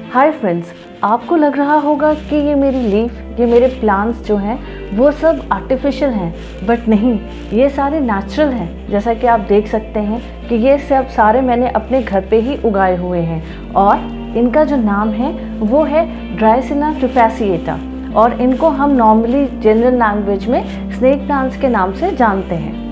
Hi friends, आपको लग रहा होगा कि ये मेरी लीफ, ये मेरे प्लांट्स जो हैं वो सब आर्टिफिशियल हैं, बट नहीं, ये सारे नेचुरल हैं। जैसा कि आप देख सकते हैं कि ये सब सारे मैंने अपने घर पे ही उगाए हुए हैं और इनका जो नाम है वो है ड्राइसिना ट्रिफेसिएटा और इनको हम नॉर्मली जनरल लैंग्वेज में स्नेक प्लांट्स के नाम से जानते हैं।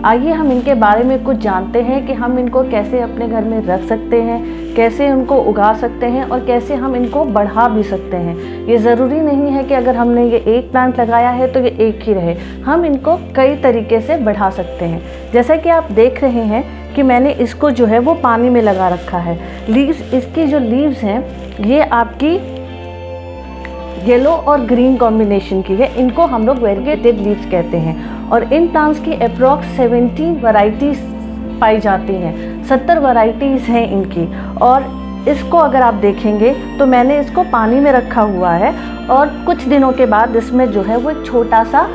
आइए हम इनके बारे में कुछ जानते हैं कि हम इनको कैसे अपने घर में रख सकते हैं, कैसे उनको उगा सकते हैं और कैसे हम इनको बढ़ा भी सकते हैं। ये ज़रूरी नहीं है कि अगर हमने ये एक प्लांट लगाया है तो ये एक ही रहे, हम इनको कई तरीके से बढ़ा सकते हैं। जैसा कि आप देख रहे हैं कि मैंने इसको जो है वो पानी में लगा रखा है। लीव्स, इसकी जो लीव्स हैं ये आपकी येलो और ग्रीन कॉम्बिनेशन की है। इनको हम लोग वेरीगेटेड लीव्स कहते हैं और इन प्लांट्स की अप्रॉक्स 70 वैरायटीज़ पाई जाती हैं। 70 वैरायटीज़ हैं इनकी। और इसको अगर आप देखेंगे तो मैंने इसको पानी में रखा हुआ है और कुछ दिनों के बाद इसमें जो है वो एक छोटा सा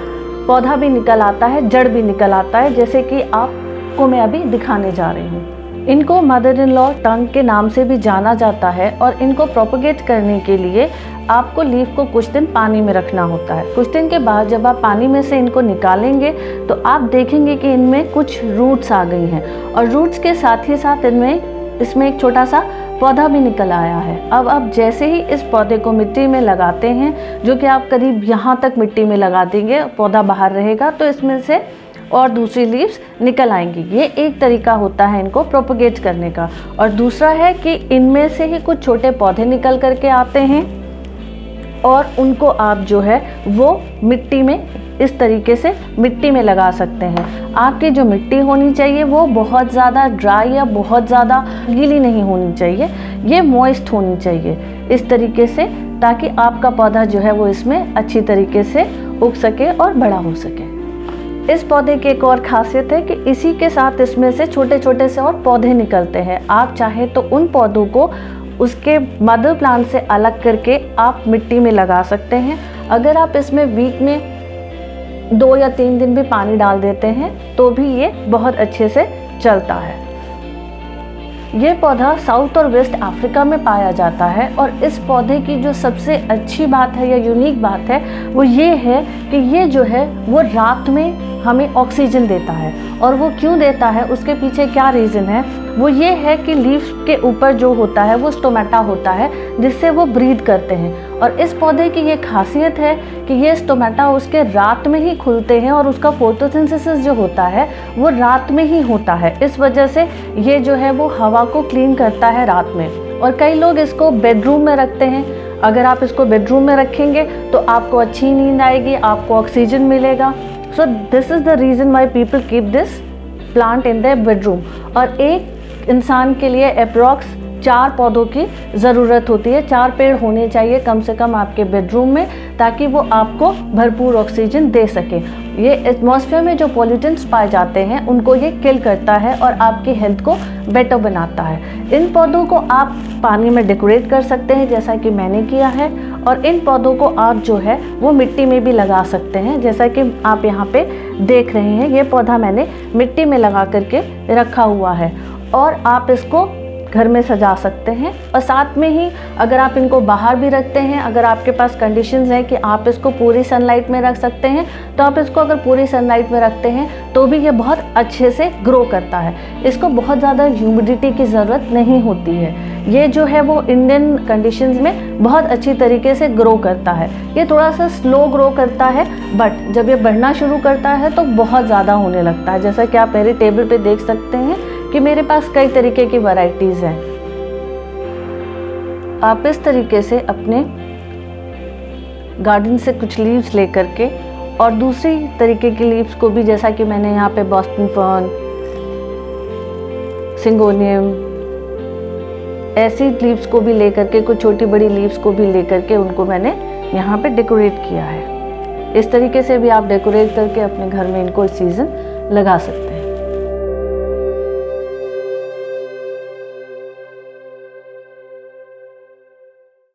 पौधा भी निकल आता है, जड़ भी निकल आता है, जैसे कि आपको मैं अभी दिखाने जा रही हूँ। इनको मदर इन लॉ टंग के नाम से भी जाना जाता है और इनको प्रोपोगेट करने के लिए आपको लीफ को कुछ दिन पानी में रखना होता है। कुछ दिन के बाद जब आप पानी में से इनको निकालेंगे तो आप देखेंगे कि इनमें कुछ रूट्स आ गई हैं और रूट्स के साथ ही साथ इसमें एक छोटा सा पौधा भी निकल आया है। अब आप जैसे ही इस पौधे को मिट्टी में लगाते हैं, जो कि आप करीब यहाँ तक मिट्टी में लगा देंगे, पौधा बाहर रहेगा तो इसमें से और दूसरी लीव्स निकल आएंगी। ये एक तरीका होता है इनको प्रोपोगेट करने का। और दूसरा है कि इनमें से ही कुछ छोटे पौधे निकल करके आते हैं और उनको आप जो है वो मिट्टी में इस तरीके से मिट्टी में लगा सकते हैं। आपकी जो मिट्टी होनी चाहिए वो बहुत ज़्यादा ड्राई या बहुत ज़्यादा गीली नहीं होनी चाहिए, ये मॉइस्ट होनी चाहिए इस तरीके से, ताकि आपका पौधा जो है वो इसमें अच्छी तरीके से उग सके और बड़ा हो सके। इस पौधे की एक और खासियत है कि इसी के साथ इसमें से छोटे छोटे से और पौधे निकलते हैं। आप चाहे तो उन पौधों को उसके मदर प्लांट से अलग करके आप मिट्टी में लगा सकते हैं। अगर आप इसमें वीक में 2 या 3 दिन भी पानी डाल देते हैं तो भी ये बहुत अच्छे से चलता है। ये पौधा साउथ और वेस्ट अफ्रीका में पाया जाता है और इस पौधे की जो सबसे अच्छी बात है या यूनिक बात है वो ये है कि ये जो है वो रात में हमें ऑक्सीजन देता है। और वो क्यों देता है, उसके पीछे क्या रीज़न है, वो ये है कि लीफ के ऊपर जो होता है वो स्टोमेटा होता है जिससे वो ब्रीथ करते हैं। और इस पौधे की ये खासियत है कि ये स्टोमेटा उसके रात में ही खुलते हैं और उसका फोटोसिंथेसिस जो होता है वो रात में ही होता है। इस वजह से ये जो है वो हवा को क्लीन करता है रात में। और कई लोग इसको बेडरूम में रखते हैं। अगर आप इसको बेडरूम में रखेंगे तो आपको अच्छी नींद आएगी, आपको ऑक्सीजन मिलेगा। So this is the reason why people keep this plant in their bedroom. और एक इंसान के लिए अप्रॉक्स 4 पौधों की ज़रूरत होती है। 4 पेड़ होने चाहिए कम से कम आपके बेडरूम में, ताकि वो आपको भरपूर ऑक्सीजन दे सके। ये एटमॉस्फेयर में जो पॉल्यूटेंट्स पाए जाते हैं उनको ये किल करता है और आपकी हेल्थ को बेटर बनाता है। इन पौधों को आप पानी में डेकोरेट कर सकते हैं जैसा कि मैंने किया है, और इन पौधों को आप जो है वो मिट्टी में भी लगा सकते हैं जैसा कि आप यहाँ पे देख रहे हैं। ये पौधा मैंने मिट्टी में लगा करके रखा हुआ है और आप इसको घर में सजा सकते हैं। और साथ में ही अगर आप इनको बाहर भी रखते हैं, अगर आपके पास कंडीशंस हैं कि आप इसको पूरी सनलाइट में रख सकते हैं, तो आप इसको अगर पूरी सनलाइट में रखते हैं तो भी ये बहुत अच्छे से ग्रो करता है। इसको बहुत ज़्यादा ह्यूमिडिटी की ज़रूरत नहीं होती है। ये जो है वो इंडियन कंडीशंस में बहुत अच्छी तरीके से ग्रो करता है। ये थोड़ा सा स्लो ग्रो करता है, बट जब ये बढ़ना शुरू करता है तो बहुत ज़्यादा होने लगता है। जैसा कि आप मेरे टेबल पे देख सकते हैं कि मेरे पास कई तरीके की वैरायटीज़ हैं। आप इस तरीके से अपने गार्डन से कुछ लीव्स ले करके और दूसरी तरीके की लीव्स को भी, जैसा कि मैंने यहाँ पे बॉस्टन फर्न, सिंगोनियम, ऐसी लीव्स को भी ले करके, कुछ छोटी बड़ी लीव्स को भी ले करके उनको मैंने यहाँ पे डेकोरेट किया है। इस तरीके से भी आप डेकोरेट करके अपने घर में इनको इस सीज़न लगा सकते हैं।